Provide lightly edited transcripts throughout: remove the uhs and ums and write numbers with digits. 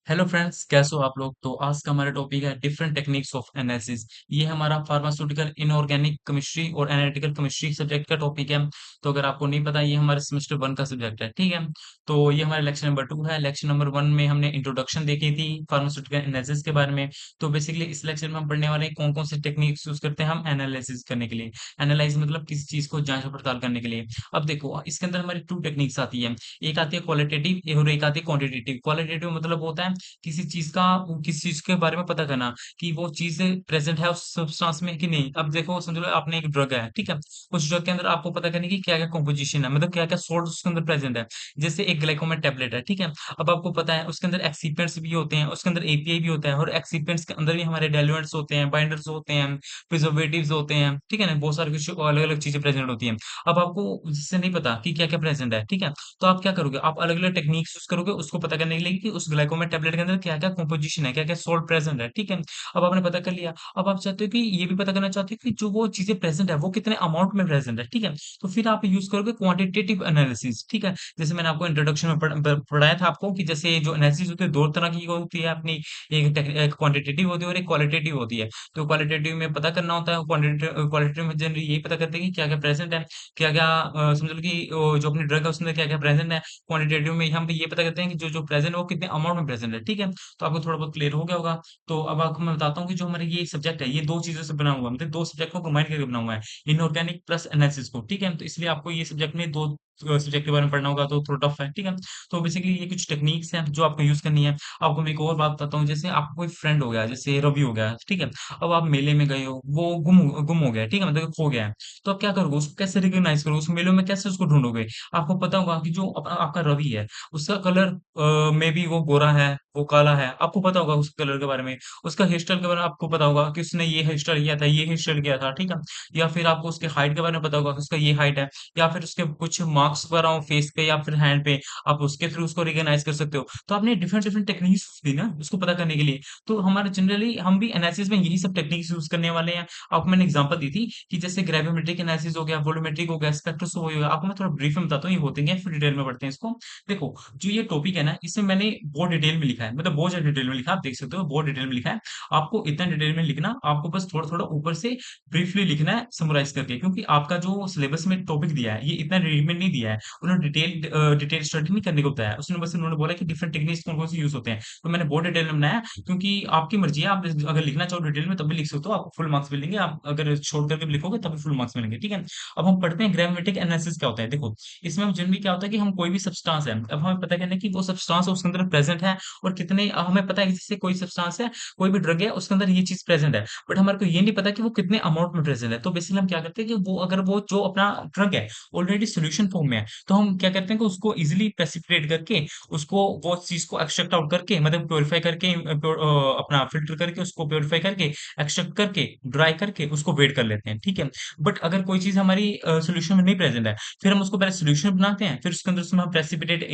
Hello friends, कैसे हो आप लोग? तो आज का हमारा टॉपिक है डिफरेंट टेक्निक्स ऑफ एनालिसिस। ये हमारा फार्मास्यूटिकल इनऑर्गेनिक केमिस्ट्री और एनालिटिकल केमिस्ट्री सब्जेक्ट का टॉपिक है। तो अगर आपको नहीं पता, ये हमारे सेमेस्टर 1 का सब्जेक्ट है, ठीक है। तो ये हमारा लेक्चर नंबर 2 है। लेक्चर नंबर 1 में हमने इंट्रोडक्शन देखी थी फार्मास्यूटिकल एनालिसिस के बारे में। तो बेसिकली इस लेक्चर में हम पढ़ने वाले हैं कौन कौन से टेक्निक्स यूज करते हैं हम एनालिसिस करने के लिए। एनालाइज मतलब किसी चीज को जांच पड़ताल करने के लिए। अब देखो, इसके अंदर हमारी 2 टेक्निक्स आती है। एक आती है क्वालिटेटिव और एक आती है क्वांटिटेटिव। क्वालिटेटिव मतलब होता है किसी चीज के बारे में पता करना कि वो चीज प्रेजेंट है उस सब्सटेंस में कि नहीं। अब देखो, समझ लो आपने एक ड्रग है, ठीक है। उस ड्रग के अंदर आपको पता करने की क्या क्या कॉम्पोजिशन है, मतलब क्या क्या सोल्ट उसके अंदर प्रेजेंट है। जैसे एक ग्लाइकोमेट टेबलेट है, ठीक है। अब आपको पता है उसके अंदर एक्सिपिएंट्स भी होते हैं, उसके अंदर एपीआई भी होता है, और एक्सिपिएंट्स के अंदर भी हमारे डाइल्यूएंट्स होते हैं, बाइंडर्स होते हैं, प्रिजर्वेटिव्स होते हैं, ठीक है ना। बहुत सारी कुछ अलग अलग चीजें प्रेजेंट होती हैं। अब आपको जिससे नहीं पता कि क्या क्या प्रेजेंट है, ठीक है। तो आप क्या करोगे, आप अलग अलग टेक्निक्स यूज करोगे उसको पता करने के लिए कि उस ग्लाइकोमेट टेबलेट के अंदर क्या क्या कॉम्पोजिशन है, क्या क्या सोल्ट प्रेजेंट है, ठीक है। अब आपने पता कर लिया। अब आप चाहते हो कि ये भी पता करना चाहते हो कि जो वो चीजें प्रेजेंट है वो कितने अमाउंट में प्रेजेंट है, ठीक है। तो फिर आप यूज करोगे क्वांटिटेटिव एनालिसिस, ठीक है। जैसे मैंने आपको इंट्रोडक्शन में पढ़ाया था आपको कि जैसे जो एनालिसिस होती है दो तरह की होती है अपनी। एक क्वांटिटेटिव होती है और एक क्वालिटेटिव होती है। तो क्वालिटेटिव में पता करना होता है, क्वालिटेटिव में जनरली यही पता करते हैं कि क्या क्या प्रेजेंट है, क्या क्या समझ लो कि जो अपनी ड्रग है उसके अंदर क्या क्या प्रेजेंट है। क्वांटिटेटिव में हम ये पता करते हैं कि जो जो प्रेजेंट है वो कितने अमाउंट में प्रेजेंट है, ठीक है। तो आपको थोड़ा बहुत क्लियर हो गया होगा। तो अब आपको मैं बताता हूँ कि जो हमारा ये सब्जेक्ट है ये 2 चीज़ों से बना हुआ है, मतलब 2 सब्जेक्ट को कंबाइन करके बना हुआ है, इनऑर्गेनिक प्लस एनालिसिस को, ठीक है। तो इसलिए आपको ये सब्जेक्ट में 2 सब्जेक्ट के बारे में पढ़ना होगा, तो थोड़ा टफ है, ठीक है। तो बेसिकली ये कुछ टेक्निक्स हैं जो आपको यूज़ करनी है। आपको मैं एक और बात बताता हूँ, जैसे आपका कोई फ्रेंड हो गया, जैसे रवि हो गया, ठीक है। अब आप मेले में गए हो, वो गुम हो गया, ठीक है, मतलब खो गया है। तो आप क्या करोगे, उसको कैसे रिकॉग्नाइज़ करोगे, उस मेले में कैसे उसको ढूँढोगे? आपको पता होगा कि जो आपका रवि है, उसका कलर मे बी वो गोरा है, वो काला है, आपको पता होगा उस कलर के बारे में। उसका हेयर स्टाइल के बारे में आपको पता होगा कि उसने ये हेयर स्टाइल किया था, ये हेयर स्टाइल किया था, ठीक है। या फिर आपको उसके हाइट के बारे में पता होगा कि उसका ये हाइट है, या फिर उसके कुछ मार्क्स वगैरह हो फेस पे या फिर हैंड पे, आप उसके थ्रू उसको रिकॉग्नाइज कर सकते हो। तो आपने डिफरेंट डिफरेंट टेक्निक्स दी ना उसको पता करने के लिए। तो हमारे जनरली हम भी एनालिसिस में यही सब टेक्निक्स यूज करने वाले हैं। आपको मैंने एग्जांपल दी थी कि जैसे ग्रेविमेट्रिक एनालिसिस हो गया, वोलूमेट्रिक हो गया, स्पेक्ट्रोस्कोपी हो गया। आपको मैं थोड़ा ब्रीफ में बताता हूँ, ये होते हैं, फिर डिटेल में पढ़ते हैं इसको। देखो, जो ये टॉपिक है ना, इसमें मैंने बहुत डिटेल में लिखा है, मतलब बहुत ज्यादा डिटेल में लिखा है, आप देख सकते हो बहुत डिटेल में लिखा है। आपको इतना डिटेल में लिखना, आपको बस थोड़ा थोड़ा ऊपर से ब्रीफली लिखना है समराइज करके, क्योंकि आपका जो सिलेबस में टॉपिक दिया है ये इतना डिटेल में नहीं दिया है। उन्होंने डिटेल स्टडी नहीं करने को बताया, उसने बस उन्होंने बोला कि डिफरेंट टेक्निक्स कौन कौन से यूज होते हैं। तो मैंने बहुत डिटेल में बनाया, क्योंकि आपकी मर्जी है, आप अगर लिखना चाहो डिटेल में तब भी लिख सकते हो, आपको फुल मार्क्स मिलेंगे। आप अगर छोड़ करके भी लिखोगे तब भी फुल मार्क्स मिलेंगे, ठीक है। अब हम पढ़ते हैं ग्रामेटिक एनालिसिस क्या होता है। देखो, इसमें हम जनरली क्या होता है कि हम कोई भी सब्सटेंस है, अब हमें पता करना है कि वो सब्सटेंस उसके अंदर प्रेजेंट है और कितने। हमें पता है कि जैसे कोई सब्सटेंस है, कोई भी ड्रग है, उसके अंदर ये चीज प्रेजेंट है, बट हमारे को ये नहीं पता कि वो कितने अमाउंट में प्रेजेंट है। तो बेसिकली हम क्या करते हैं कि वो अगर वो जो अपना ड्रग है ऑलरेडी सोल्यूशन फॉर्म में है, तो हम क्या करते हैं कि उसको इजिली प्रेसिपिटेट करके, उसको वो चीज को एक्सट्रैक्ट आउट करके, मतलब प्योरीफाई करके, अपना फिल्टर करके, उसको प्योरीफाई करके, एक्सट्रैक्ट करके, ड्राई करके उसको वेट कर लेते हैं, ठीक है। बट अगर कोई चीज हमारी सोल्यूशन में नहीं प्रेजेंट है, फिर हम उसको पहले सोल्यूशन बनाते हैं, फिर उसके अंदर उसमें हम प्रेसिपिटेट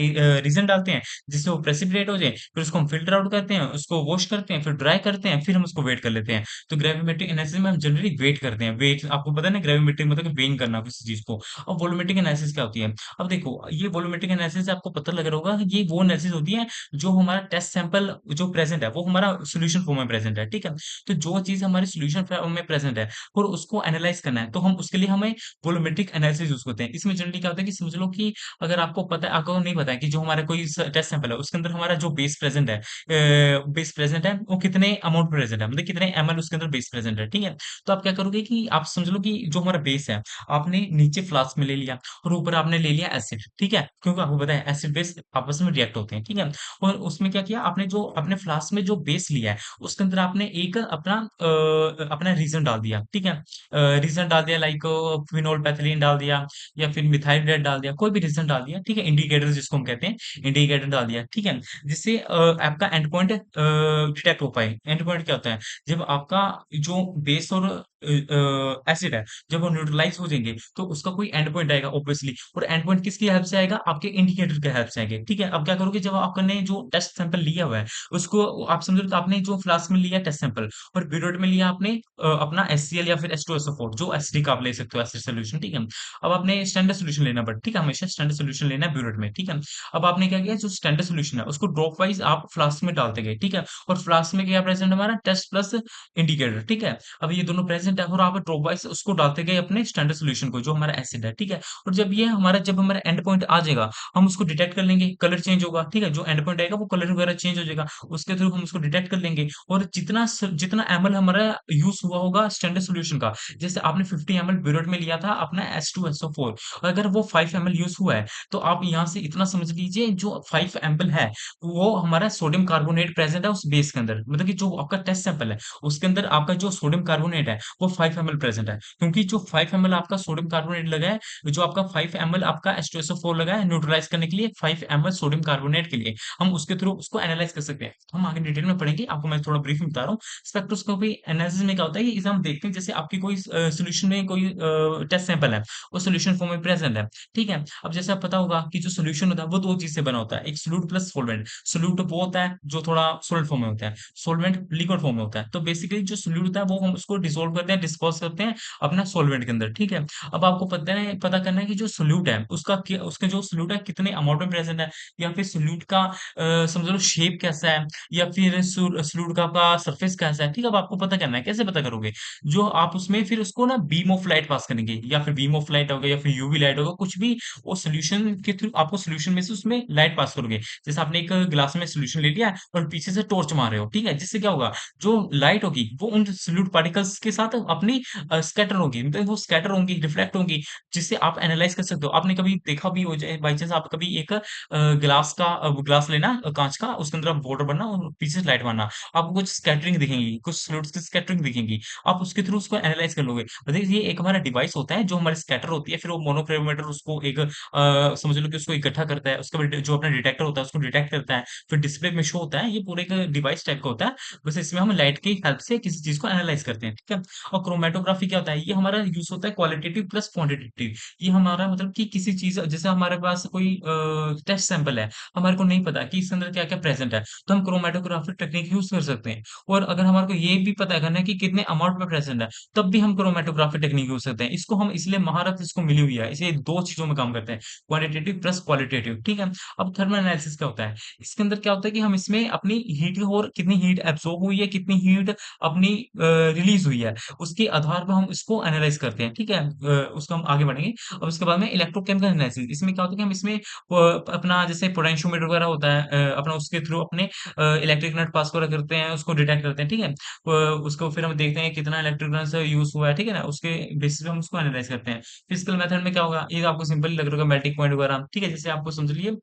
रीजन डालते हैं जिससे वो प्रेसिपिटेट हो जाए, फिर उसको हम फिल्टर आउट करते हैं, उसको वॉश करते हैं, फिर ड्राई करते हैं, फिर हम उसको वेट कर लेते हैं। तो ग्रेविमेट्रिक एनालिसिस में हम जनरली वेट करते हैं। वेट आपको पता है ना, ग्रेविमेट्रिक मतलब कि वेइंग करना किसी चीज को। अब वॉल्यूमेट्रिक एनालिसिस क्या होती है? अब देखो, ये वॉल्यूमेट्रिक एनालिसिस से आपको पता लग रहा होगा कि ये वो एनालिसिस होती है जो हमारा टेस्ट सैंपल जो प्रेजेंट है वो हमारा सोल्यूशन फॉर्म में प्रेजेंट है, ठीक है। तो जो चीज हमारे सोल्यूशन फॉर्म में प्रेजेंट है और उसको एनालाइज करना है, तो हम उसके लिए हमें वॉल्यूमेट्रिक एनालिसिस यूज करते हैं। इसमें जनरली क्या होता है कि समझ लो कि अगर आपको पता है, आपको नहीं पता है कि जो हमारा कोई टेस्ट सैंपल है उसके अंदर हमारा जो बेस प्रेजेंट है वो कितने अमाउंट प्रेजेंट है, मतलब कितने एमएल उसके अंदर बेस प्रेजेंट है, ठीक है। तो आप क्या करोगे कि आप समझ लो कि जो हमारा बेस है, आपने नीचे फ्लास्क में ले लिया और ऊपर आपने ले लिया एसिड, ठीक है, क्योंकि आपको पता है एसिड बेस आपस में रिएक्ट होते हैं, ठीक है। और उसमें क्या किया आपने, जो अपने फ्लास्क में जो बेस लिया है उसके अंदर आपने एक अपना रीजन डाल दिया, ठीक है। रीजन डाल दिया, लाइक फिनोल पैथिलीन डाल दिया, या फिर मिथाइल रेड डाल दिया, कोई भी रीजन डाल दिया, ठीक है। इंडिकेटर जिसको हम कहते हैं, इंडिकेटर डाल दिया, ठीक है। जिससे आपका एंड पॉइंट डिटेक्ट हो पाए। एंड पॉइंट क्या होता है? जब आपका जो बेस और एसिड है, जब वो न्यूट्रलाइज हो जाएंगे तो उसका कोई एंड पॉइंट आएगा ऑब्वियसली। और एंड पॉइंट किसकी हेल्प से आएगा? आपके इंडिकेटर के हेल्प से आएंगे, ठीक है? अब क्या करोगे, जब आपने जो टेस्ट सैंपल लिया हुआ है, उसको आप समझ लो तो आपने जो फ्लास्क में लिया टेस्ट सैंपल और पीरियड में लिया आपने अपना HCl या फिर H2SO4 जो एसिडिक आप ले सकते हो एसिड सॉल्यूशन, ठीक है? अब आपने स्टैंडर्ड सॉल्यूशन लेना पड़ता है, ठीक है? हमेशा स्टैंडर्ड सॉल्यूशन लेना है पीरियड में, ठीक है? अब आपने क्या किया, जो स्टैंडर्ड सॉल्यूशन है उसको ड्रॉप वाइज आप फ्लास्क में डालते गए, ठीक है? और फ्लास्क में क्या प्रेजेंट हमारा टेस्ट प्लस इंडिकेटर, ठीक है? अब ये दोनों प्रेजेंट है और आप ड्रॉप वाइज उसको डालते गए अपने स्टैंडर्ड सॉल्यूशन को जो हमारा एसिड है, ठीक है? और जब हमारा एंड पॉइंट आ जाएगा, हम उसको डिटेक्ट कर लेंगे, कलर चेंज होगा, ठीक है? जो एंड पॉइंट आएगा वो कलर वगैरह चेंज हो जाएगा, उसके थ्रू हम उसको डिटेक्ट कर लेंगे। और जितना एमएल हमारा यूज हुआ होगा स्टैंडर्ड सॉल्यूशन का, जैसे आपने 50 एमएल पीरियड में लिया था अपना H2SO4, अगर वो 5 एमएल यूज हुआ है, तो आप यहाँ से इतना समझ लीजिए, जो 5 एमएल है वो हमारा सोडियम कार्बोनेट प्रेजेंट है उस बेस के अंदर, मतलब कि जो आपका टेस्ट सैंपल है उसके अंदर आपका जो सोडियम कार्बोनेट है वो 5 एमएल प्रेजेंट है, क्योंकि जो 5 एमएल आपका सोडियम कार्बोनेट लगा है, जो आपका 5 एमएल आपका H2SO4 लगा है न्यूट्रलाइज करने के लिए, 5 एमएल सोडियम कार्बोनेट के लिए हम उसके थ्रू उसको एनालाइज कर सकते हैं। तो हम आगे डिटेल में पढ़ेंगे, आपको मैं थोड़ा ब्रीफ में बता रहा हूँ। स्पेक्ट्रोस्कोपी एनालिसिस में क्या होता है, ये हम देखते हैं जैसे आपकी कोई सॉल्यूशन में कोई टेस्ट सैंपल है, वो सॉल्यूशन फॉर्म में प्रेजेंट है, ठीक है? अब जैसे आप पता होगा कि जो सॉल्यूशन होता है वो दो चीज से बना होता है, एक सोल्यूट प्लस सॉल्वेंट। सोल्यूट वो होता है जो थोड़ा सॉलिड फॉर्म में होता है, सॉल्वेंट लिक्विड फॉर्म में होता है। तो बेसिकली जो सोल्यूट होता है वो हम उसको डिसॉल्व करते हैं, डिस्पोज करते हैं अपना सॉल्वेंट के अंदर, ठीक है? अब आपको पता करना है कि जो सोल्यूट है उसके जो सोल्यूट है कितने अमाउंट में प्रेजेंट है, या फिर सोल्यूट का समझ लो शेप कैसा है, या फिर सोल्यूट का आपका सरफेस कैसा है, ठीक है? अब आपको पता करना है, कैसे पता करोगे? जो आप उसमें फिर उसको ना बीम ऑफ लाइट पास करेंगे, या फिर बीम ऑफ लाइट होगा या फिर यूवी लाइट होगा, कुछ भी वो सॉल्यूशन के थ्रू आपको सॉल्यूशन में से उसमें लाइट पास करोगे। जैसे आपने एक ग्लास में सॉल्यूशन ले लिया और पीछे से टॉर्च मार रहे हो, ठीक है? जिससे क्या होगा, जो लाइट होगी वो उन सॉल्यूट पार्टिकल्स के साथ अपनी स्कैटर होगी, मतलब वो स्कैटर होंगी, रिफ्लेक्ट होंगी, जिससे आप एनालाइज कर सकते हो। आपने कभी देखा भी हो जाए बाई चांस, आप कभी एक ग्लास लेना कांच का, उसके अंदर आप वाटर भरना और पीछे से लाइट मारना, आपको कुछ स्कैटरिंग दिखेंगी, कुछ सॉल्यूट्स की स्कैटरिंग दिखेंगी, आप उसके थ्रू उसको एनालाइज कर लोगे। मतलब ये एक हमारा डिवाइस होता है जो हमारी स्कैटर होती है, फिर वो मोनोक्रोमोमीटर उसको एक समझ लो कि उसको इकट्ठा करता है, उसके बाद जो अपना डिटेक्टर होता है उसको डिटेक्ट करता है, फिर डिस्प्ले में शो होता है, ये पूरे एक डिवाइस टाइप का होता है। बस इसमें हम लाइट की हेल्प से किसी चीज को एनालाइज करते हैं, ठीक है? और क्रोमेटोग्राफी क्या होता है, ये हमारा यूज होता है क्वालिटेटिव प्लस क्वांटिटेटिव। ये हमारा मतलब कि किसी चीज, जैसे हमारे पास कोई टेस्ट सैंपल है, हमारे को नहीं पता कि इसके अंदर क्या क्या प्रेजेंट है, तो हम क्रोमेटोग्राफी टेक्निक यूज कर सकते हैं। और अगर हमारे को ये भी पता करना है कि कितने अमाउंट में प्रेजेंट है, तब भी हम क्रोमेटोग्राफी टेक्निक यूज करते हैं। इसको हम इसलिए महारत इसको मिली हुई है, इसे दो चीजों में काम करते हैं, क्वांटिटेटिव प्लस क्वालिटेटिव, ठीक है? अब थर्मल एनालिसिस क्या होता है, इसके अंदर क्या होता है कि हम इसमें अपनी हीट और कितनी हीट एब्सॉर्ब हुई है, कितनी हीट अपनी रिलीज हुई है, उसके आधार पर हम इसको एनालाइज करते हैं, ठीक है? उसको हम आगे बढ़ेंगे। अब उसके बाद में इलेक्ट्रोकेमिकल एनालिसिस, इसमें क्या होता है कि हम इसमें अपना जैसे पोटेंशियोमीटर वगैरह होता है, अपना उसके थ्रू अपने इलेक्ट्रिक करंट पास को करते हैं, उसको डिटेक्ट करते हैं, ठीक है? उसको फिर हम देखते हैं कितना इलेक्ट्रिक करंट यूज हुआ है, ठीक है ना? उसके बेसिस पे हम उसको एनालाइज करते हैं। फिजिकल मेथड में क्या होगा, ये आपको सिंपल लग रहा होगा, मेल्टिंग पॉइंट वगैरह, ठीक है? जैसे आपको समझ लीजिए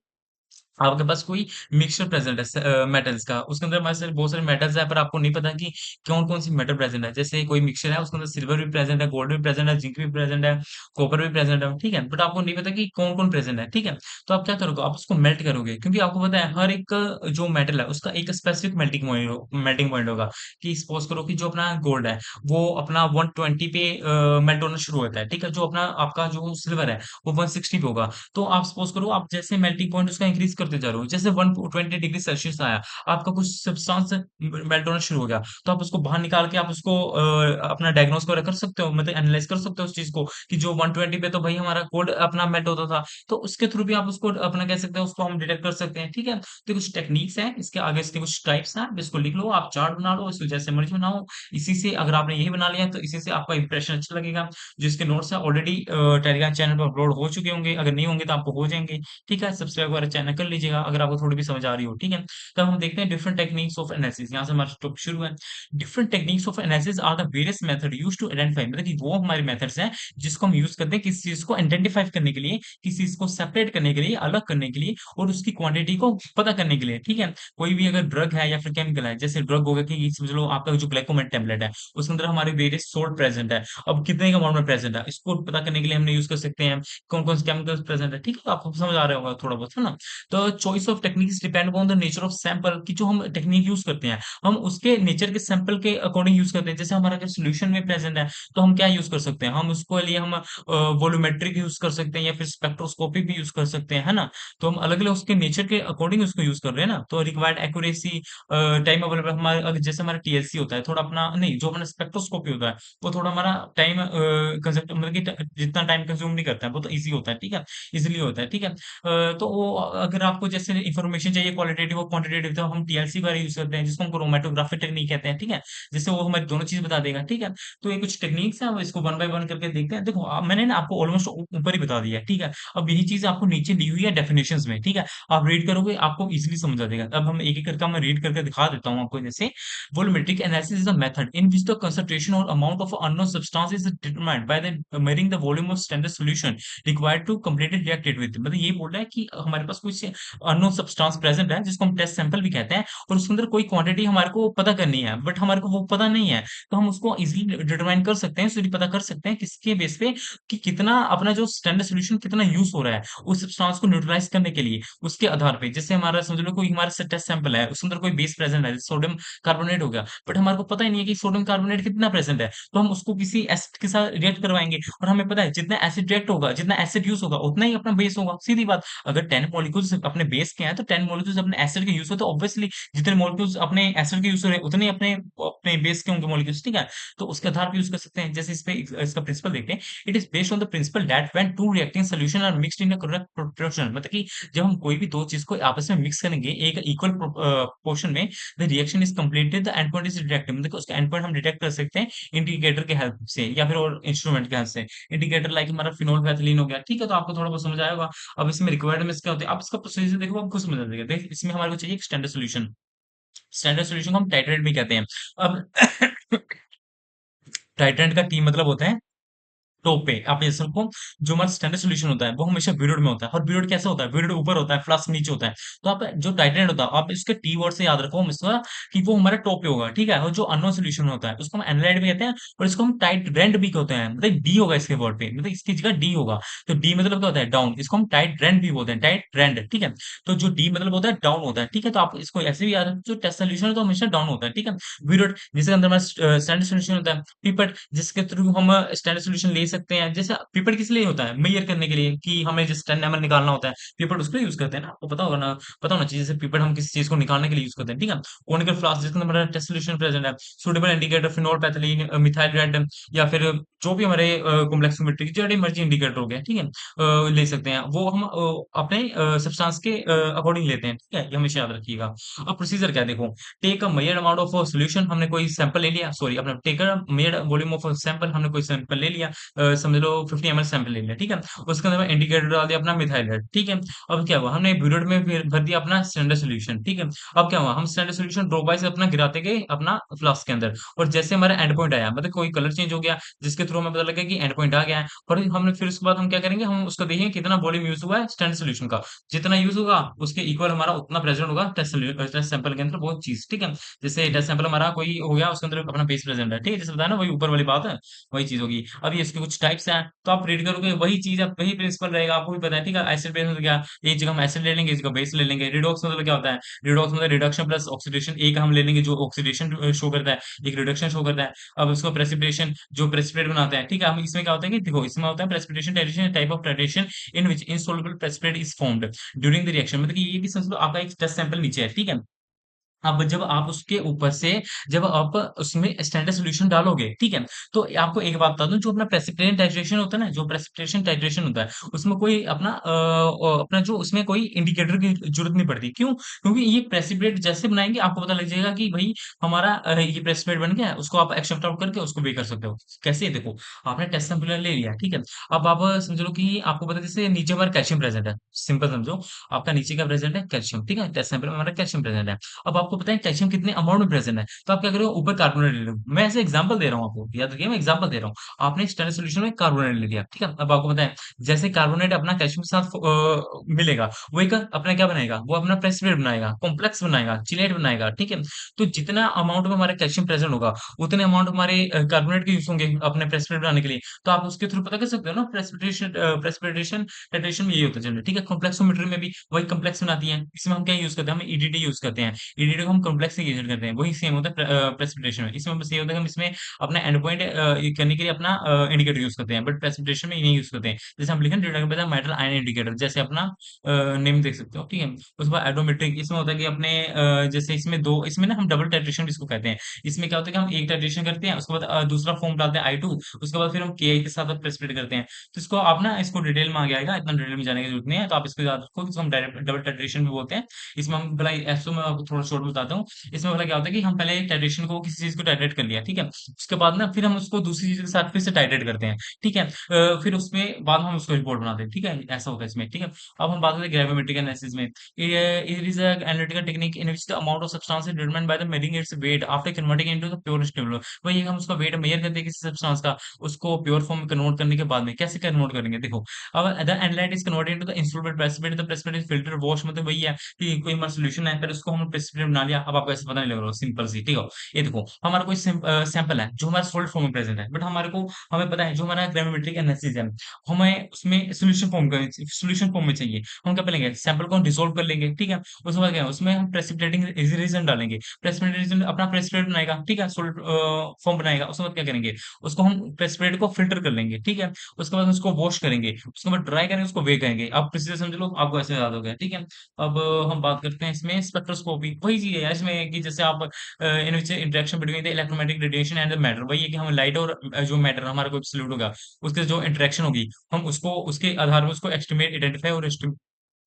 आपके पास कोई मिक्सचर प्रेजेंट है मेटल्स का, उसके अंदर हमारे सारे बहुत सारे मेटल्स है, पर आपको नहीं पता कि कौन कौन सी मेटल प्रेजेंट है। जैसे कोई मिक्सचर है उसके अंदर सिल्वर भी प्रेजेंट है, गोल्ड भी प्रेजेंट है, जिंक भी प्रेजेंट है, कॉपर भी प्रेजेंट है, ठीक है? बट आपको नहीं पता कि कौन कौन प्रेजेंट है, ठीक है? तो आप क्या करोगे, आप उसको मेल्ट करोगे, क्योंकि आपको पता है हर एक जो मेटल है उसका एक स्पेसिफिक मेल्टिंग पॉइंट होगा। कि सपोज करो कि जो अपना गोल्ड है वो अपना 120 पे मेल्ट होना शुरू होता है, ठीक है? जो अपना आपका जो सिल्वर है वो 160 पे होगा। तो आप सपोज करो, आप जैसे मेल्टिंग पॉइंट उसका इंक्रीज करते जा रहे हो, जैसे 120 डिग्री सेल्सियस आया, आपका कुछ सब्सटेंस मेल्ट होना शुरू हो गया, तो आप उसको बाहर निकाल के आप उसको अपना डायग्नोस को कर सकते हो, मतलब एनालाइज कर सकते हो उस चीज को, कि जो 120 पे तो भाई हमारा कोड अपना मेल्ट होता था, तो उसके थ्रू भी आप उसको अपना कह सकते हैं, उसको हम डिटेक्ट कर सकते हैं, ठीक है? तो कुछ टेक्निक्स हैं, इसके आगे इसके कुछ टाइप्स हैं, आप इसको लिख लो, आप चार्ट बना लो, इसको जैसे मर्जी बनाओ। इसी से अगर आपने यही बना लिया तो इसी से आपका इंप्रेशन अच्छा लगेगा। जिसके नोट्स है ऑलरेडी टेलीग्राम चैनल पर अपलोड हो चुके होंगे, अगर नहीं होंगे तो आपको हो जाएंगे, ठीक है? सब्सक्राइब वगैरह चैनल कर लीजिएगा अगर आपको थोड़ी भी समझ आ रही हो, ठीक है? तब हम देखते हैं डिफरेंट टेक्निक्स ऑफ एनालिसिस, यहाँ से हमारा टॉपिक शुरू है। Different techniques of analysis are the various method used to identify, मतलब कि वो हमारे मेथड्स हैं जिसको हम यूज करते हैं किसी चीज को आइडेंटिफाई करने के लिए, किसी चीज को सेपरेट करने के लिए, अलग करने के लिए, और उसकी क्वांटिटी को पता करने के लिए, ठीक है? कोई भी अगर ड्रग है या फिर केमिकल है, जैसे ड्रग होगा कि समझ लो आपका जो ग्लाइकोमेट टेबलेट है उसके अंदर हमारे वेरियस सोल्ट प्रेजेंट है, अब कितने का अमाउंट में प्रेजेंट है इसको पता करने के लिए हमने यूज कर सकते हैं कौन कौन से केमिकल्स प्रेजेंट है, ठीक है? तो आपको समझ आ रहा होगा थोड़ा बहुत, है ना? तो choice of techniques depend upon the nature of sample कि जो हम टेक्निक यूज़ करते हैं, हम उसके नेचर के सैंपल के अकॉर्डिंग यूज़ करते हैं। जैसे हमारा अगर सॉल्यूशन में प्रेज़ेंट है, तो हम क्या यूज़ कर सकते हैं? हम उसके लिए हम वॉल्यूमेट्रिक यूज़ कर सकते हैं या फिर स्पेक्ट्रोस्कोपी भी यूज़ कर सकते हैं, है ना? तो हम अलग-अलग उसके नेचर के अकॉर्डिंग उसको यूज़ कर रहे हैं ना? तो रिक्वायर्ड एक्यूरेसी टाइम अवेलेबल हमारे अगर जैसे हमारा टीएलसी होता है, थोड़ा अपना नहीं, जो अपना स्पेक्ट्रोस्कोपी होता है, वो थोड़ा हमारा टाइम कंज़प्ट मतलब कि ट जितना टाइम कंज़्यूम नहीं करता है, बहुत ईज़ी होता है, ठीक है? ईज़िली होता है, ठीक है? तो वो अगर आपको जैसे इन्फॉर्मेशन चाहिए क्वालिटेटिव और क्वांटिटेटिव तो हम टीएलसी वगैरह यूज़ करते हैं, जिसको हम क्रोमैटोग्राफी टेक्निक कहते हैं, ठीक है? जिससे वो हमें दोनों चीज़ बता देगा, ठीक है? तो ये कुछ टेक्निक्स हैं, अब इसको वन बाय वन करके देखते हैं। देखो मैंने ना आपको ऑलमोस्ट ऊपर ही बता दिया है, ठीक है? अब यही चीज़ आपको नीचे दी हुई है डेफिनिशंस में, ठीक है? आप रीड करोगे, आपको ईज़िली समझ आ जाएगा। अब हम एक-एक करके मैं रीड करके दिखा देता हूँ आपको जैसे volumetric analysis is a method in which the concentration or amount of unknown substance is determined by the measuring the volume of standard solution required to completely react it with मतलब ये बोल रहा है कि हमारे पास कुछ अननोन सब्सटेंस प्रेजेंट है जिसको हम टेस्ट सैंपल भी कहते हैं और उसके अंदर कोई क्वांटिटी हमारे को पता करनी है बट हमारे को वो पता नहीं है तो हम उसको इजीली डिटरमाइन कर सकते हैं इसलिए पता कर सकते हैं किसके बेस पे कि कितना अपना जो स्टैंडर्ड सॉल्यूशन कितना यूज हो रहा है उस सब्सटेंस को न्यूट्रलाइज करने के लिए उसके आधार पे जैसे हमारा समझ लो कोई हमारा टेस्ट सैंपल है उसके अंदर कोई बेस प्रेजेंट है सोडियम कार्बोनेट हो गया बट हमारे को पता ही नहीं है कि सोडियम कार्बोनेट कितना प्रेजेंट है तो हम उसको किसी एसिड के साथ रिएक्ट करवाएंगे और हमें पता है जितना एसिड रिएक्ट होगा जितना एसिड यूज होगा उतना ही अपना बेस होगा सीधी बात अगर 10 मॉलिक्यूल्स अपने बेस के हैं तो 10 मॉलिक्यूल्स अपने एसिड के यूज हो तो ऑब्वियसली जितने मॉलिक्यूल्स अपने एसिड के यूज हो रहे हैं उतने ही अपने अपने बेस के होंगे मॉलिक्यूल्स ठीक है तो उसके आधार पर यूज कर सकते हैं जैसे इस पे इसका प्रिंसिपल देखते हैं it is based on the principle that when two reacting solution are mixed in a correct proportion मतलब कि जब हम कोई भी दो चीज को आपस में मिक्स करेंगे एक इक्वल पोर्शन में the reaction is completed the end point is detected मतलब उसका एंड पॉइंट हम डिटेक्ट कर सकते हैं इंडिकेटर के हेल्प से या फिर और इंस्ट्रूमेंट के हेल्प से इंडिकेटर लाइक हमारा फिनोल पैथिलीन हो गया ठीक है तो आपको थोड़ा बहुत समझ आया होगा अब इसमें रिक्वायरमेंट्स क्या होते हैं आप इसका प्रोसीजर देखो आपको समझ आ जाएगा देख इसमें हमारे को चाहिए एक स्टैंडर्ड सॉल्यूशन को हम टाइट्रेट भी कहते हैं अब टाइट्रेट का टी मतलब होता है टॉप पे आप ये सबको जो हमारा स्टैंडर्ड सॉल्यूशन होता है वो हमेशा पीरियड में होता है और पीरियड कैसा होता है पीरियड ऊपर होता है फ्लास्क नीचे होता है तो आप जो टाइटेनेट होता है आप इसके टी वर्ड से याद रखो हमेशा कि वो हमारे टॉप पे होगा ठीक है और जो अननोन सॉल्यूशन होता है उसको हम एनालाइट भी कहते हैं और इसको हम टाइट रेंट भी कहते हैं मतलब डी होगा इसके वर्ड पे मतलब इसकी जगह डी होगा तो डी मतलब क्या होता है डाउन इसको हम टाइट रेंट भी बोलते हैं टाइट रेंट ठीक है तो जो डी मतलब होता है डाउन होता है ठीक है तो आप इसको ऐसे भी याद रखो जो टेस्ट सॉल्यूशन है तो हमेशा डाउन होता है ठीक है पीरियड जिसके अंदर हमारा स्टैंडर्ड सॉल्यूशन होता है पिपेट जिसके थ्रू हम स्टैंडर्ड सॉल्यूशन ले सकते हैं जैसे पेपर किस लिए होता है मेजर करने के लिए कि हमें जिस 10 एमएल निकालना होता है पेपर उसके लिए यूज करते हैं ना आपको पता होना चाहिए जैसे पेपर हम किसी चीज को निकालने के लिए यूज करते हैं ठीक है कॉनिकल फ्लास्क जिसके अंदर हमारा टेस्ट सॉल्यूशन प्रेजेंट है suitable indicator phenolphthalein methyl red या फिर जो भी हमारे कॉम्प्लेक्स सिमेट्री जो मर्जी इंडिकेटर हो गया ठीक है ले सकते हैं वो हम अपने सब्सटेंस के अकॉर्डिंग लेते हैं ठीक है ये हमेशा याद रखिएगा अब प्रोसीजर क्या है देखो take a measured amount of solution हमने कोई सैंपल ले लिया सॉरी अपना take a measured volume of sample हमने कोई सैंपल ले लिया समझ लो 50 ml सैंपल ले लिया ठीक है उसके अंदर मैं इंडिकेटर डाल दिया अपना मिथाइल रेड ठीक है अब क्या हुआ हमने ब्यूरेट में फिर भर दिया अपना स्टैंडर्ड सॉल्यूशन ठीक है अब क्या हुआ हम स्टैंडर्ड सॉल्यूशन ड्रॉप बाय से अपना गिराते गए अपना फ्लास्क के अंदर और जैसे हमारा एंड पॉइंट आया मतलब कोई कलर चेंज हो गया जिसके थ्रू हमें पता लगा कि एंड पॉइंट आ गया है और हमने फिर उसके बाद हम क्या करेंगे हम उसको देखेंगे कितना वॉल्यूम यूज हुआ है स्टैंडर्ड सॉल्यूशन का जितना यूज होगा उसके इक्वल हमारा उतना प्रेजेंट होगा टेस्ट सैंपल के अंदर वो चीज ठीक है जैसे टेस्ट सैंपल हमारा कोई हो गया उसके अंदर अपना बेस प्रेजेंट है ठीक है जैसे बताया ना वही ऊपर वाली बात है वही चीज होगी अभी इसके कुछ टाइप्स हैं तो आप रीड करोगे वही चीज आप वही प्रिंसिपल रहेगा आपको भी पता है ठीक है एसिड बेस मतलब क्या एक जगह हम एसिड ले लेंगे एक जगह बेस ले लेंगे रिडॉक्स मतलब क्या होता है रिडॉक्स मतलब रिडक्शन प्लस ऑक्सीडेशन एक हम ले लेंगे जो ऑक्सीडेशन शो करता है एक रिडक्शन शो करता है अब उसको प्रेसिपिटेशन जो प्रेसिपिटेट बनाते हैं ठीक है हम इसमें क्या होता है कि देखो इसमें होता है precipitation titration type of titration in which insoluble precipitate is formed during the reaction मतलब कि ये भी समझ लो आपका एक टेस्ट सैंपल नीचे है ठीक है अब जब आप उसके ऊपर से जब आप उसमें स्टैंडर्ड सॉल्यूशन डालोगे, ठीक है? तो आपको एक बात बता दूँ जो अपना प्रेसिपिटेशन टाइट्रेशन होता है ना, जो प्रेसिपिटेशन टाइट्रेशन होता है, उसमें कोई अपना अपना जो उसमें कोई इंडिकेटर की ज़रूरत नहीं पड़ती। क्यों? क्योंकि ये प्रेसिपिटेट जैसे बनाएँगे आपको पता लग जाएगा कि भई हमारा ये प्रेसिपिटेट बन गया है, उसको आप एक्सेप्ट आउट करके उसको वेइ कर सकते हो। कैसे? देखो, आपने टेस्ट सैंपल ले लिया, ठीक है? अब आप समझ लो कि आपको पता है जैसे नीचे हमारा कैल्शियम प्रेज़ेंट है, सिंपल समझो, आपका नीचे क्या प्रेज़ेंट है? कैल्शियम, ठीक है? टेस्ट सैंपल में हमारा कैल्शियम प्रेज़ेंट है। अब आप आपको पता है कैल्शियम कितने अमाउंट में प्रेजेंट है, तो आप क्या करोगे, ऊपर कार्बोनेट ले लो। मैं ऐसे एग्जांपल दे रहा हूँ आपको, याद रखिए मैं एग्जांपल दे रहा हूँ। आपने स्टैंडर्ड सॉल्यूशन में कार्बोनेट ले लिया, ठीक है। अब आपको पता है जैसे कार्बोनेट अपना कैल्शियम के साथ मिलेगा, वो एक अपना क्या बनाएगा, वो अपना प्रेसिपिटेट बनाएगा, कॉम्प्लेक्स बनाएगा, चिलेट बनाएगा, ठीक है। तो जितना अमाउंट में हमारा कैल्शियम प्रेजेंट होगा, उतने अमाउंट हमारे कार्बोनेट के यूज होंगे अपने प्रेसिपिटेट बनाने के लिए। तो आप उसके थ्रू पता कर सकते हो ना, प्रेसिपिटेशन टाइट्रेशन में यही होता है जनरली, ठीक है। कॉम्प्लेक्सोमेट्री में भी वही कॉम्प्लेक्स बनाती है। इसमें हम क्या यूज करते हैं, हम ईडीटी यूज करते हैं। ईडीटी को हम कॉम्प्लेक्स एजेंट करते हैं, वही सेम होता है प्रेसिपिटेशन में। इसमें बस ये होता है कि हम इसमें अपना एंड पॉइंट करने के लिए अपना इंडिकेटर यूज करते हैं, बट प्रेसिपिटेशन में ये नहीं यूज करते हैं। जैसे हम लिखें मेटल आयन इंडिकेटर, जैसे अपना नेम देख सकते हो, ठीक है। उसके बाद एडोमेट्रिक, इसमें होता है कि अपने जैसे इसमें दो, इसमें ना हम डबल टाइट्रेशन इसको कहते हैं। इसमें क्या होता है कि हम एक टाइट्रेशन करते हैं, उसके बाद दूसरा फॉर्म डालते हैं I2, उसके बाद फिर हम KI के साथ प्रेसिपिटेट करते हैं। तो इसको आप ना, इसको डिटेल में आगे आएगा, इतना डिटेल में जाने की जरूरत नहीं है, तो आप इसको याद रखो, इसको हम डायरेक्ट डबल टाइट्रेशन भी बोलते हैं। इसमें हम भला ऐसो में आपको थोड़ा शॉर्ट में बताता हूँ। इसमें भला क्या होता है कि हम पहले टाइट्रेशन को, किसी चीज को टाइट्रेट कर लिया, ठीक है। उसके बाद ना फिर हम उसको दूसरी चीज के साथ फिर से टाइट्रेट करते हैं, ठीक है। फिर उसमें बाद में हम उसको रिपोर्ट बनाते हैं, ठीक है। ऐसा होता है इसमें, ठीक है। अब हम बात करते हैं ग्रेविमेट्रिक एनालिसिस में। It is an analytical technique in which the amount of substance is determined by the measuring its weight after converting into the pure stimulus। वही हम उसका वेट मेजर करते हैं किसी सब्सटेंस का, उसको प्योर फॉर्म में कन्वर्ट करने के बाद में कैसे कन्वर्ट करेंगे, देखो। अब the analyte is converted into the insoluble precipitate, the precipitate is filter wash, मतलब वही है कि कोई हमारा सॉल्यूशन है, फिर उसको हम प्रेसिपिटेट बना लिया। अब आपको ऐसे पता नहीं लग रहा, सिंपल सी, ठीक है। ये देखो, हमारा कोई सैंपल है जो हमारा सॉलिड फॉर्म में प्रेजेंट है, बट हमारे को, हमें पता है जो हमारा ग्रेविमेट्रिक एनालिसिस है, हमें उसमें सोल्यूशन फॉर्म में चाहिए। हम क्या करेंगे, सैंपल को हम डिसॉल्व कर लेंगे, ठीक है। उसके बाद क्या है, उसमें हम प्रेसिपिटेटिंग रीजन डालेंगे, प्रेसिपिटेटिंग रीजन अपना प्रेसिपिटेट बनाएगा, ठीक है, सोल्ट फॉर्म बनाएगा। उसके बाद क्या करेंगे, उसको हम प्रेसिपिटेट को फिल्टर कर लेंगे, ठीक है। उसके बाद उसको वॉश करेंगे, उसके बाद ड्राई करेंगे, उसको वे करेंगे। आप प्रोसीजर समझ लो, आपको ऐसे याद हो गया, ठीक है। अब हम बात करते हैं इसमें स्पेक्ट्रोस्कोपी। वही चीज है इसमें कि जैसे आप in which interaction between the electromagnetic radiation and the matter, वही है कि हम लाइट और जो मैटर हमारा कोई सॉल्यूट होगा, उसके जो इंटरेक्शन होगी, हम उसको उसके आधार पर उसको एस्टिमेट, आइडेंटिफाई और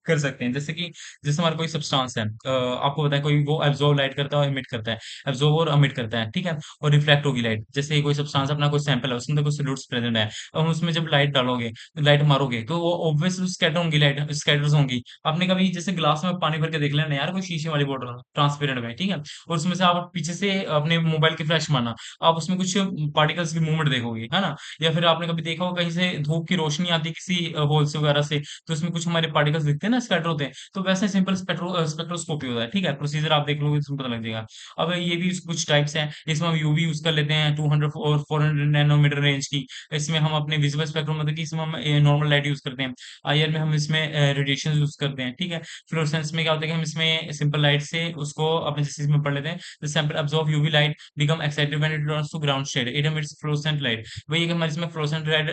कर सकते हैं। जैसे कि जैसे हमारा कोई सब्सटेंस है, आपको पता है कोई वो एब्जॉर्ब लाइट करता है और एमिट करता है, एब्जॉर्ब और एमिट करता है, ठीक है। और रिफ्लेक्ट होगी लाइट, जैसे कोई सब्सटेंस अपना कोई सैंपल है, उसमें कोई सॉल्यूट्स प्रेजेंट है, और उसमें जब लाइट डालोगे, लाइट मारोगे, तो वो ऑब्वियसली स्कैटर होंगी, लाइट स्कैटर्स होंगी। आपने कभी जैसे ग्लास में पानी भर के देख लेना यार, कोई शीशे वाली बोतल ट्रांसपेरेंट में, ठीक है, और उसमें से आप पीछे से अपने मोबाइल की फ्लैश मारना, आप उसमें कुछ पार्टिकल्स की मूवमेंट देखोगे, है ना। या फिर आपने कभी देखा हो कहीं से धूप की रोशनी आती है किसी होल से वगैरह से, तो उसमें कुछ हमारे पार्टिकल्स दिखते हैं ना, स्कैटर होते हैं। तो वैसे सिंपल स्पेक्ट्रोस्कोपी होता है, ठीक है। प्रोसीजर आप देख लोगे तो पता लग जाएगा। अब ये भी कुछ टाइप्स हैं, इसमें हम यूवी यूज कर लेते हैं 200 और 400 नैनोमीटर रेंज की। इसमें हम अपने विजिबल स्पेक्ट्रम, मतलब कि इसमें हम नॉर्मल लाइट यूज करते हैं। आईआर में हम इसमें रेडिएशन यूज करते हैं, ठीक है। फ्लोरेसेंस में क्या होता है कि हम इसमें सिंपल लाइट से उसको अपने जैसे इसमें पढ़ लेते हैं, the sample absorb UV light become excited when it turns to ground state, it emits fluorescent light. वही है कि हमारे इसमें फ्लोरेसेंट लाइट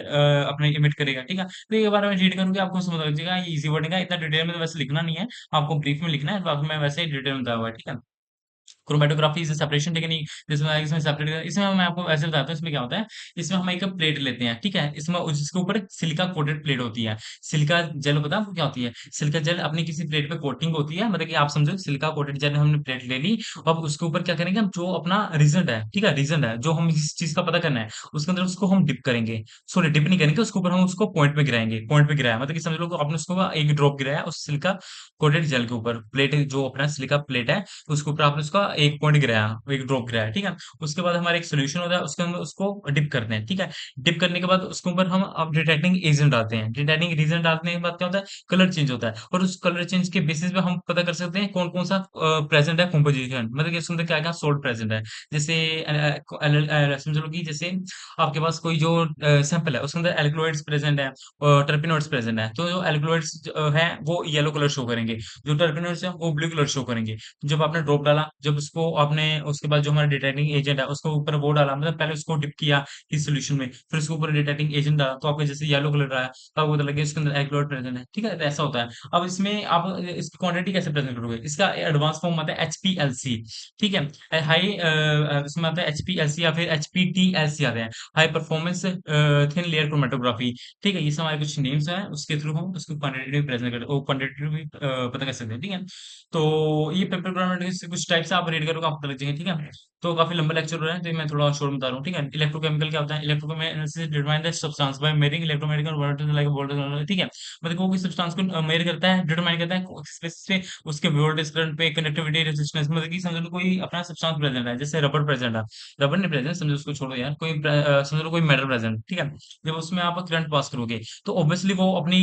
अपने इमिट करेगा, ठीक है। तो ये बारे में रीड करूंगी, आपको समझ लग जाएगा। ये इजी वर्डिंग है, इतना डिटेल में तो वैसे लिखना नहीं है, आपको ब्रीफ में लिखना है, बाकी मैं वैसे ही डिटेल में बताया हुआ है, ठीक है। क्रोमेटोग्राफी इज सेपरेशन टेक्निक, जिसमें इसमें सेपरेट, इसमें मैं आपको ऐसे बताता हूँ इसमें क्या होता है। इसमें हम एक प्लेट लेते हैं, ठीक है। इसमें जिसके ऊपर सिलिका कोटेड प्लेट होती है। सिलिका जेल, पता है आपको क्या होती है? सिलिका जेल अपनी किसी प्लेट पे कोटिंग होती है, मतलब कि आप समझो सिलिका कोटेड जेल हमने प्लेट ले ली। अब उसके ऊपर क्या करेंगे हम, जो अपना रिजल्ट है, ठीक है, रिजल्ट है जो हम इस चीज का पता करना है, उसके अंदर उसको हम डिप करेंगे। सॉरी, डिप नहीं करेंगे, उसके ऊपर हम उसको पॉइंट पे गिराएंगे। पॉइंट पे गिराया मतलब कि समझ लो कि आपने उसको एक ड्रॉप गिराया उस सिलिका कोटेड जेल के ऊपर, प्लेट जो अपना सिलिका प्लेट है, तो उसके ऊपर आपने उसका एक पॉइंट गिराया, एक ड्रॉप गिराया, ठीक है। उसके बाद हमारा एक सोल्यूशन होता है, उसके अंदर उसको डिप करते हैं, ठीक है। डिप करने के बाद उसके ऊपर हम अब डिटेक्टिंग एजेंट डालते हैं। डिटेक्टिंग एजेंट डालने के बाद क्या होता है, कलर चेंज होता है, और उस कलर चेंज के बेसिस पे हम पता कर सकते हैं कौन कौन सा प्रेजेंट है कॉम्पोजिशन, मतलब कि उसके अंदर क्या क्या सोल्ट प्रेजेंट है। जैसे समझ लो कि जैसे आपके पास कोई जो सैंपल है, उसके अंदर एल्कलॉइड्स प्रेजेंट है और टर्पेनॉइड्स प्रेजेंट है, तो जो एल्कलॉइड्स है वो येलो कलर शो करेंगे, जो टर्पेनॉइड्स है वो ब्लू कलर शो करेंगे। जब आपने ड्रॉप डाला, जब उसको आपने, उसके बाद जो हमारा डिटेक्टिंग एजेंट है उसको ऊपर वो डाला, मतलब पहले उसको डिप किया इस सोल्यूशन में, फिर उसके ऊपर डिटेक्टिंग एजेंट डाला, तो आपको जैसे येलो कलर रहा है, तो आपको पता लगे इसके अंदर एल्कलॉइड प्रेजेंट है, ठीक है। तो ऐसा होता है। अब इसमें आप इसकी क्वांटिटी कैसे प्रेजेंट करोगे, इसका एडवांस फॉर्म आता है HPLC, ठीक है। हाई इसमें आता है HPLC या फिर HPTLC आते हैं, high performance thin layer chromatography, ठीक है। ये सब हमारे कुछ नेम्स हैं, उसके थ्रू हम उसको क्वांटिटी प्रेजेंट करते, क्वांटिटी भी पता कर सकते हैं, ठीक है। तो ये पेपर क्रोमेटोग्राफी से कुछ टाइप्स आप आप रीड करोगे आपको पता लग जाएगा, ठीक है। तो काफी लंबा लेक्चर हो रहा है, तो मैं थोड़ा शॉर्ट बता रहा हूँ, ठीक है। इलेक्ट्रोकेमिकल क्या होता है? Electrochemical determine the substance by measuring electromagnetic voltage like voltage, ठीक है। मतलब वो किसी सब्सटेंस को मेजर करता है, डिटरमाइन करता है स्पेसिफिक उसके वोल्टेज करंट पे, कंडक्टिविटी, रेजिस्टेंस, मतलब कि समझ लो कोई अपना सब्सटेंस प्रेजेंट है, जैसे रबर प्रेजेंट है, रबर नहीं प्रेजेंट, समझो उसको छोड़ो यार, कोई समझ लो कोई मेटल प्रेजेंट, ठीक है। जब उसमें आप करंट पास करोगे तो ऑब्वियसली वो अपनी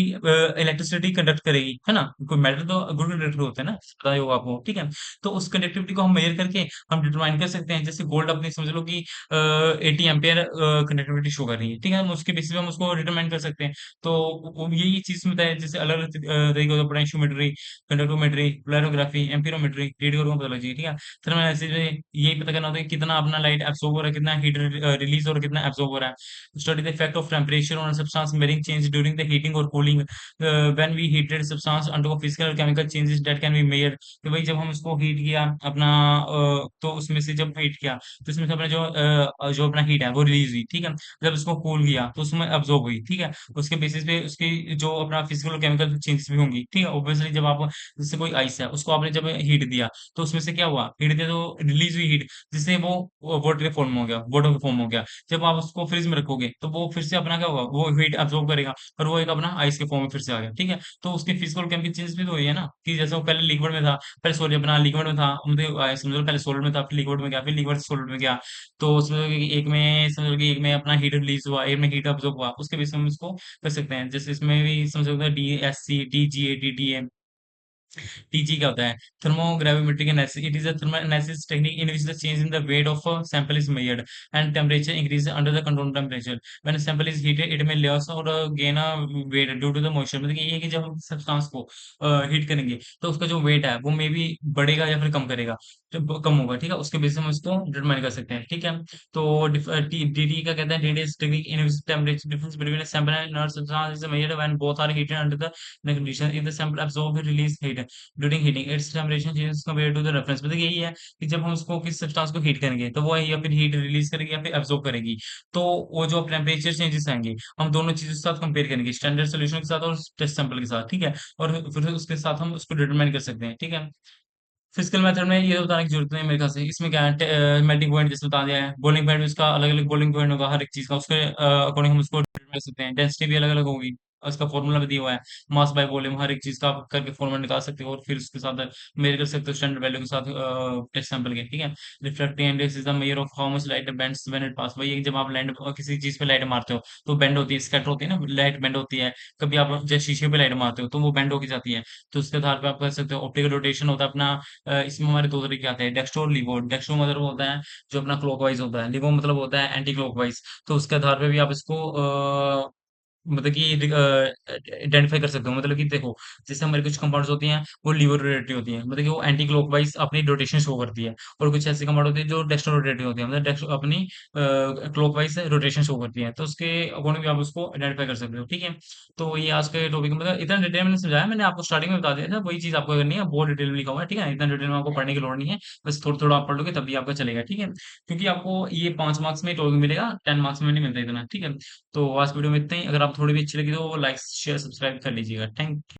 इलेक्ट्रिसिटी कंडक्ट करेगी, है ना। कोई मेटल तो गुड कंडक्टर होता है ना, पता ही होगा आपको, ठीक है। तो उस कंडक्टिविटी को हम मेजर करके हम डिटरमाइन कर सकते हैं। जैसे गोल्ड अपनी समझ लो कि 80 एम्पियर कंडक्टिविटी शो कर रही है, ठीक है। हम उसके बेसिस पे हम उसको डिटरमाइन कर सकते हैं। तो यही चीज में है, जैसे अलग अलग तरीके का पोटेंशियोमेट्री, कंडक्टोमेट्री, पोलैरोग्राफी, एम्पीरोमेट्री, रेडियो को पता लग जाएगी, ठीक है। थर्मल एनालिसिस में यही पता करना होता है कि कितना अपना लाइट एब्सॉर्ब हो रहा है, कितना हीट रिलीज और कितना एब्सॉर्ब हो रहा है। Study the effect of temperature on substance measuring change during the heating और cooling when we heated substance undergo physical और chemical changes that can be measured. तो भाई जब हम उसको हीट किया अपना तो उसमें से जब हीट किया तो इसमें से अपना जो अपना हीट है वो रिलीज हुई, ठीक है। जब उसको कूल किया तो उसमें अब्सॉर्ब हुई, ठीक है। उसके बेसिस पे उसकी जो अपना फिजिकल और केमिकल चेंजेस भी होंगी, ठीक है। ऑब्वियसली जब आप जैसे कोई आइस है उसको आपने जब हीट दिया तो उसमें से क्या हुआ, हीट दिया तो रिलीज हुई हीट, जिससे वो वाटर के फॉर्म में हो गया, वाटर के फॉर्म में हो गया। जब आप उसको फ्रिज में रखोगे तो वो फिर से अपना क्या होगा, वो हीट अब्सॉर्ब करेगा और वो एक अपना आइस के फॉर्म में फिर से आ गया, ठीक है। तो उसके फिजिकल केमिकल चेंजेस भी तो हुई है ना, कि जैसे वो पहले लिक्विड में था, पहले सॉरी अपना लिक्विड में था, मतलब समझ लो पहले सॉलिड में था, फिर लिक्विड में गया, फिर लिक्विड से सॉलिड में गया। तो समझ लो कि एक में समझ लो कि एक में अपना हीट रिलीज हुआ, एक में हीट अब्सॉर्ब हुआ, उसके बेस पे हम इसको कर सकते हैं। जैसे इसमें भी समझ सकते हैं DSC, DGA, DTA। TG क्या होता है? Thermogravimetric analysis. It is a thermal analysis technique in which the change in the weight of a sample is measured and temperature increases under the controlled temperature. When a sample is heated, it may lose or gain a weight due to the moisture. मतलब कि ये है कि जब हम substance को heat करेंगे तो उसका जो वेट है वो मे बी बढ़ेगा या फिर कम करेगा, जब कम होगा, ठीक है। उसके बेसिस हम इसको डिटरमाइन कर सकते हैं, ठीक है। तो DD का कहते हैं DD is technique in which temperature difference between a sample and another substance is measured when both are heated under the condition. If the sample absorb or release heat during heating, its temperature changes compare to the reference. मतलब यही है कि जब हम उसको किसी substance को heat करेंगे तो वो या फिर हीट रिलीज करेगी या फिर एब्जॉर्ब करेगी। तो वो जो टेम्परेचर चेंजेस आएंगे हम दोनों चीजों के साथ कंपेयर करेंगे, स्टैंडर्ड सोल्यूशन के साथ और टेस्ट सैंपल के साथ, ठीक है। और फिर उसके साथ हम उसको डिटरमाइन कर सकते हैं, ठीक है। फिजिकल मेथड में ये बताने की जरूरत नहीं है मेरे ख्याल से। इसमें क्या है, मेल्टिंग पॉइंट जैसे बता दिया है, बॉइलिंग पॉइंट उसका अलग अलग बॉइलिंग पॉइंट होगा हर एक चीज का, उसके अकॉर्डिंग हम उसको डिटरमाइन कर सकते हैं। डेंसिटी भी अलग अलग होगी, उसका फॉर्मूला भी दिया हुआ है, मास बाय वॉल्यूम, हर एक चीज का आप करके फॉर्मूला निकाल सकते हो और फिर उसके साथ मेजर कर सकते हो स्टैंडर्ड वैल्यू के साथ टेस्ट सैंपल के, ठीक है। Reflecting index is the measure of how much light bends when it pass. वही है कि जब आप लैंड किसी चीज पे लाइट मारते हो तो बेंड होती है, स्कैटर होती है ना, लाइट बेंड होती है। कभी आप जब शीशे पे लाइट मारते हो तो वो बेंड होके जाती है। तो उसके आधार पे आप कर सकते हो। ऑप्टिकल रोटेशन होता है अपना, इसमें हमारे दो तरीके आते हैं, डेक्स्ट्रो और लिवो। डेक्स्ट्रो मतलब होता है जो अपना क्लॉकवाइज होता है, लिवो मतलब होता है एंटी क्लॉकवाइज। तो उसके आधार पे भी आप इसको मतलब कि आइडेंटिफाई कर सकते हो। मतलब कि देखो, जैसे हमारी कुछ कंपाउंड्स होती हैं वो लीवर रोटेटिव होती हैं, मतलब कि वो एंटी क्लॉकवाइज अपनी रोटेशन शो करती है। और कुछ ऐसी कंपाउंड होती है जो डेक्स्ट्रो रोटेटिव होती है, मतलब अपनी क्लॉकवाइज रोटेशन शो करती है। तो उसके अकॉर्डिंग भी आप उसको आइडेंटिफाई कर सकते हो, ठीक है। तो ये आज के टॉपिक, मतलब इतना डिटेल में समझाया मैंने आपको, स्टार्टिंग में बता दिया था, वही चीज आपको करनी है, बहुत डिटेल में लिखा हुआ है, ठीक है। इतना डिटेल में आपको पढ़ने की लोड़ नहीं है, बस थोड़ा थोड़ा आप पढ़ लोगे तभी आपका चलेगा, ठीक है। क्योंकि आपको ये 5 मार्क्स में टॉपिक मिलेगा, 10 मार्क्स में नहीं मिलता इतना, ठीक है। तो आज वीडियो में इतना ही। अगर आप थोड़ी भी अच्छी लगी तो लाइक शेयर सब्सक्राइब कर लीजिएगा। थैंक